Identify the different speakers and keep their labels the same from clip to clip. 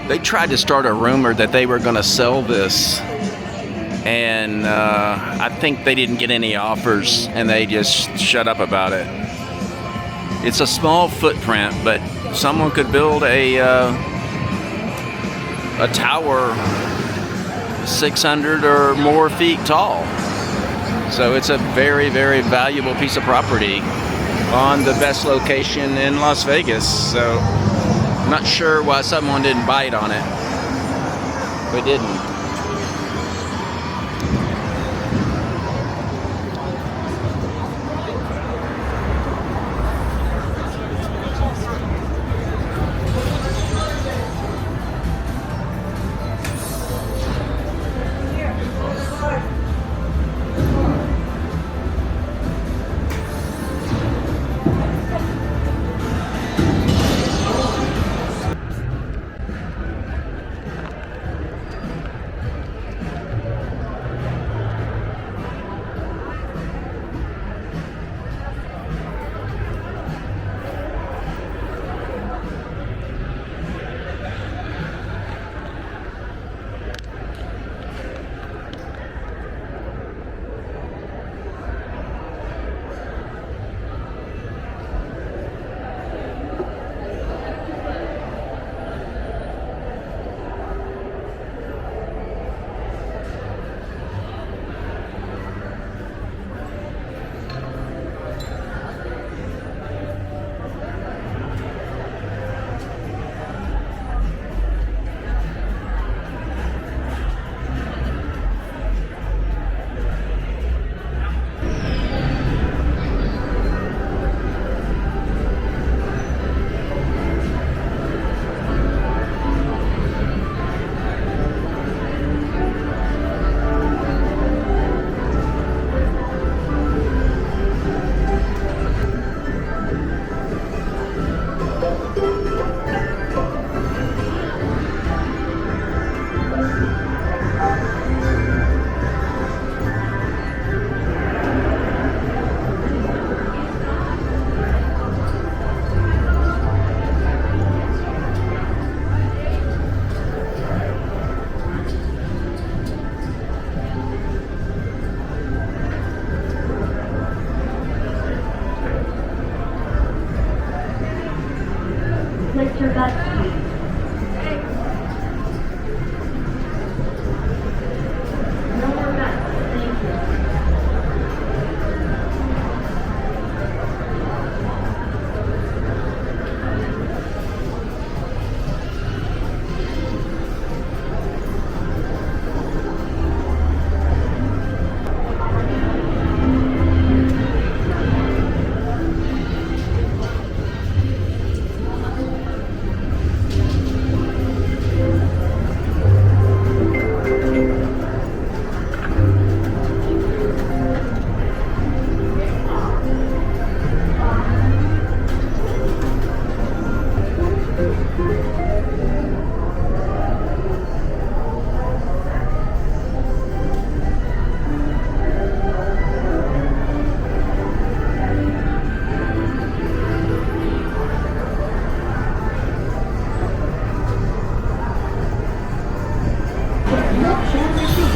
Speaker 1: they tried to start a rumor that they were going to sell this, and I think they didn't get any offers, and they just shut up about it. It's a small footprint, but someone could build a tower 600 or more feet tall. So it's a very, very valuable piece of property on the best location in Las Vegas. So I'm not sure why someone didn't bite on it, but didn't.
Speaker 2: Lift your butt, please. No more butts, thank you.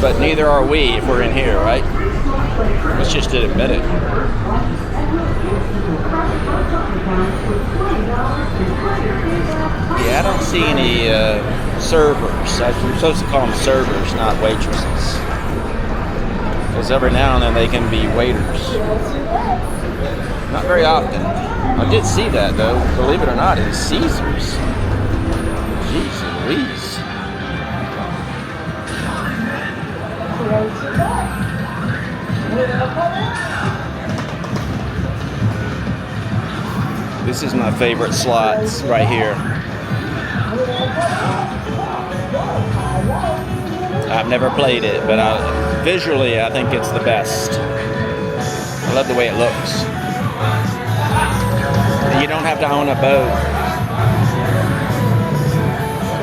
Speaker 1: But neither are we if we're in here, right? Let's just admit it. Yeah, I don't see any servers. I'm supposed to call them servers, not waitresses. Because every now and then they can be waiters. Not very often. I did see that though, believe it or not, in Caesars. Jeez Louise. This is my favorite slots right here. I've never played it, but visually I think it's the best. I love the way it looks. You don't have to own a boat.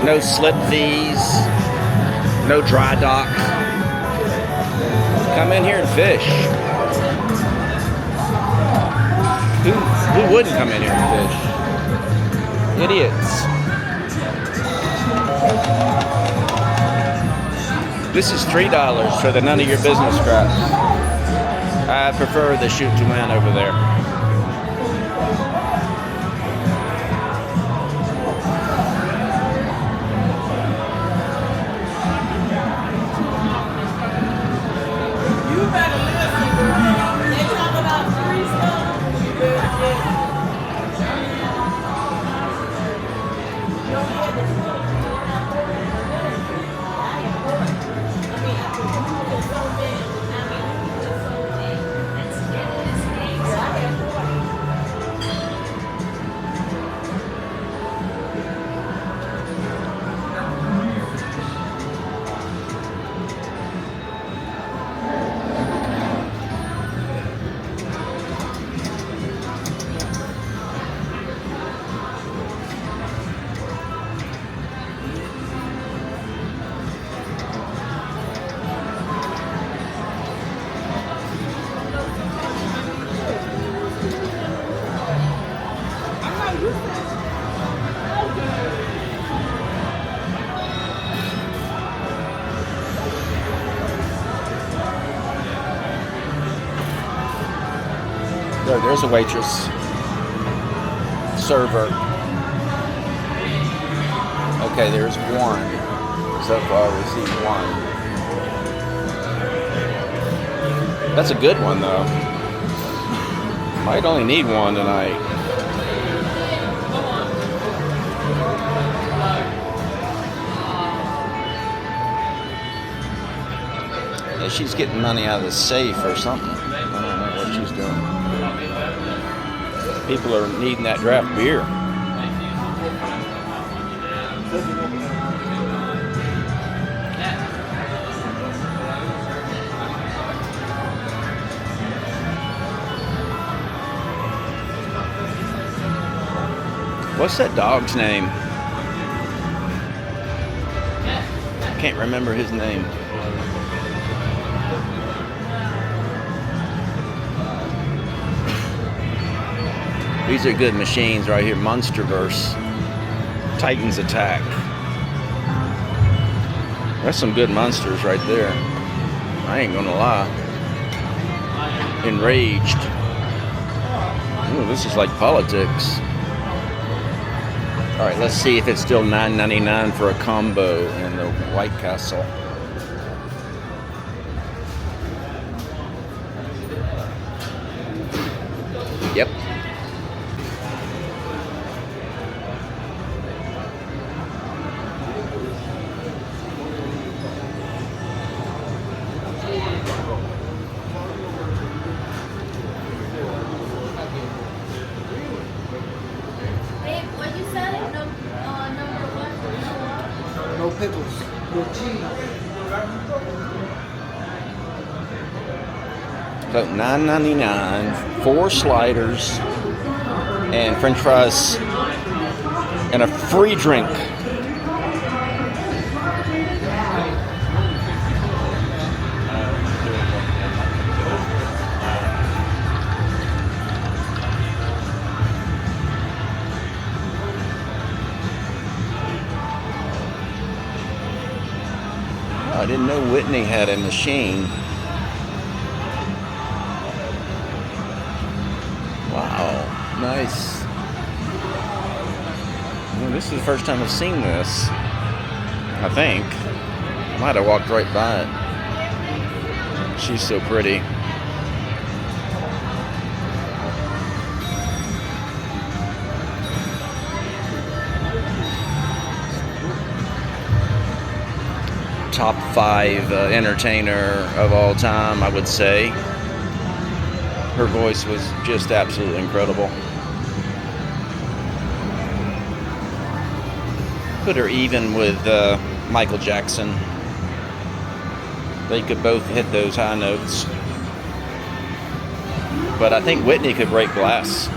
Speaker 1: No slip fees. No dry dock. Come in here and fish. Who wouldn't come in here and fish? Idiots. This is $3 for the none of your business craps. I prefer the shoot to win over there.
Speaker 3: You better listen, girl. They talk about free stuff. You better get it. Don't get it.
Speaker 1: There's a waitress, server. Okay, there's one. So far, we see one. That's a good one, though. Might only need one tonight. Yeah, she's getting money out of the safe or something. I don't know what she's doing. People are needing that draft beer. What's that dog's name? I can't remember his name. These are good machines right here. Monsterverse. Titan's Attack. That's some good monsters right there. I ain't gonna lie. Enraged. Ooh, this is like politics. Alright, let's see if it's still $9.99 for a combo in the White Castle. Yep.
Speaker 4: No pickles, no cheese.
Speaker 1: So $9.99, 4 sliders, and French fries, and a free drink. I didn't know Whitney had a machine. Wow, nice. Well, this is the first time I've seen this. I think. Might have walked right by it. She's so pretty. Top 5 entertainer of all time, I would say. Her voice was just absolutely incredible. Put her even with Michael Jackson. They could both hit those high notes. But I think Whitney could break glass.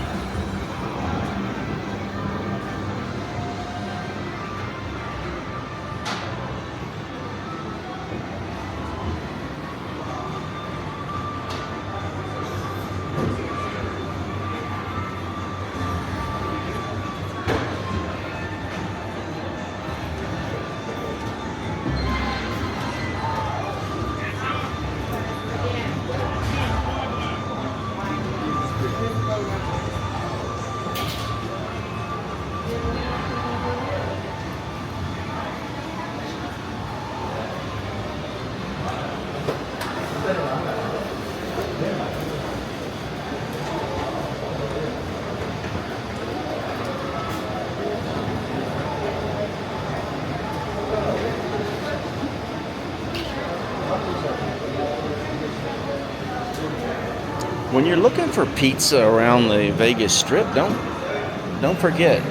Speaker 1: When you're looking for pizza around the Vegas Strip, don't forget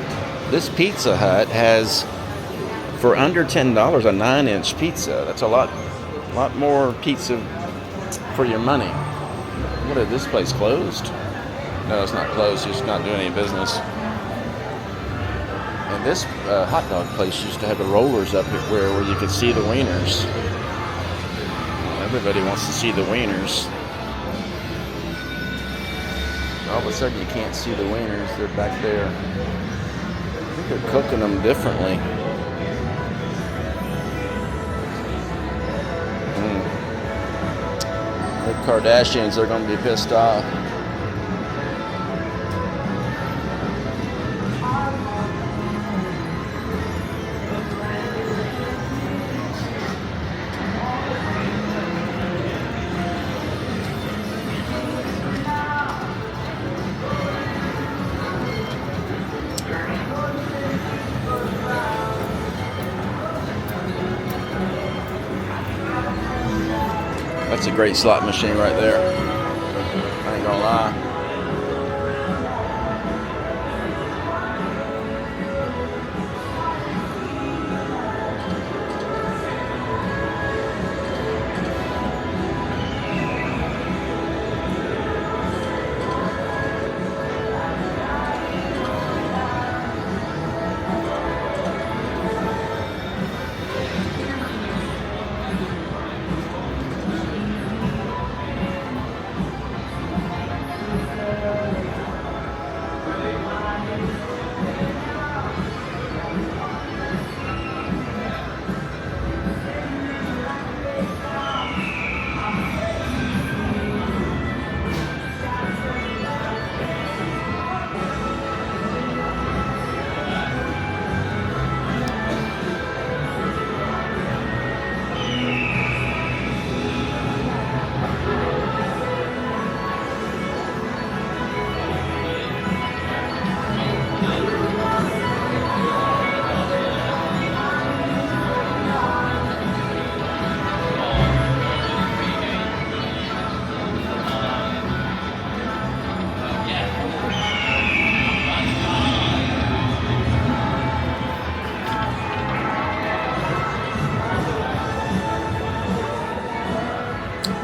Speaker 1: this Pizza Hut has, for under $10, a 9-inch pizza. That's a lot more pizza for your money. What is this place closed? No, it's not closed. It's not doing any business. And this hot dog place used to have the rollers up where you could see the wieners. Everybody wants to see the wieners. All of a sudden you can't see the wieners. They're back there. I think they're cooking them differently. The Kardashians are going to be pissed off. That's a great slot machine right there. I ain't gonna lie.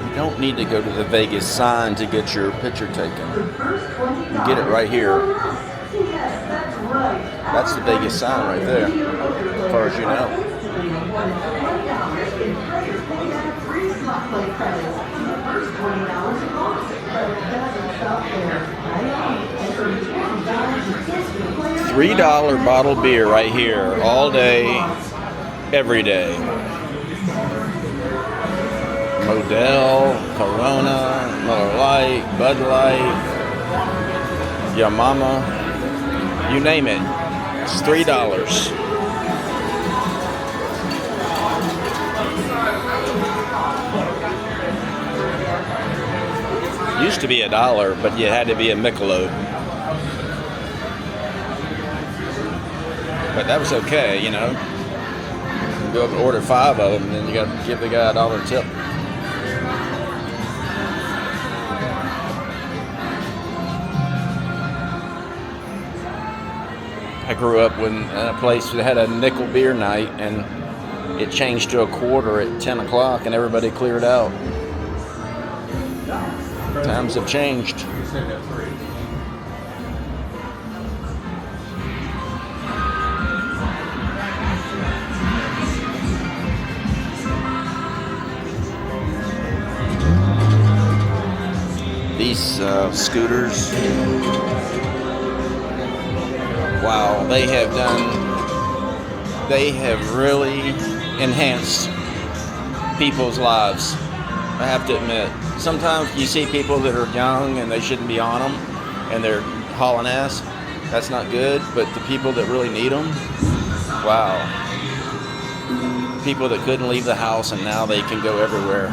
Speaker 1: You don't need to go to the Vegas sign to get your picture taken. You get it right here. That's the Vegas sign right there, as far as you know. $3 bottled beer right here, all day, every day. Model, Corona, Miller Lite, Bud Light, Your Mama, you name it. It's $3. Used to be $1, but you had to be a Michelob. But that was okay, you know. You go up and order 5 of them, and then you got to give the guy $1 tip. I grew up in a place that had a nickel beer night, and it changed to a quarter at 10 o'clock, and everybody cleared out. Times have changed. These scooters, wow, they have really enhanced people's lives. I have to admit. Sometimes you see people that are young and they shouldn't be on them, and they're hauling ass. That's not good, but the people that really need them, wow. People that couldn't leave the house and now they can go everywhere.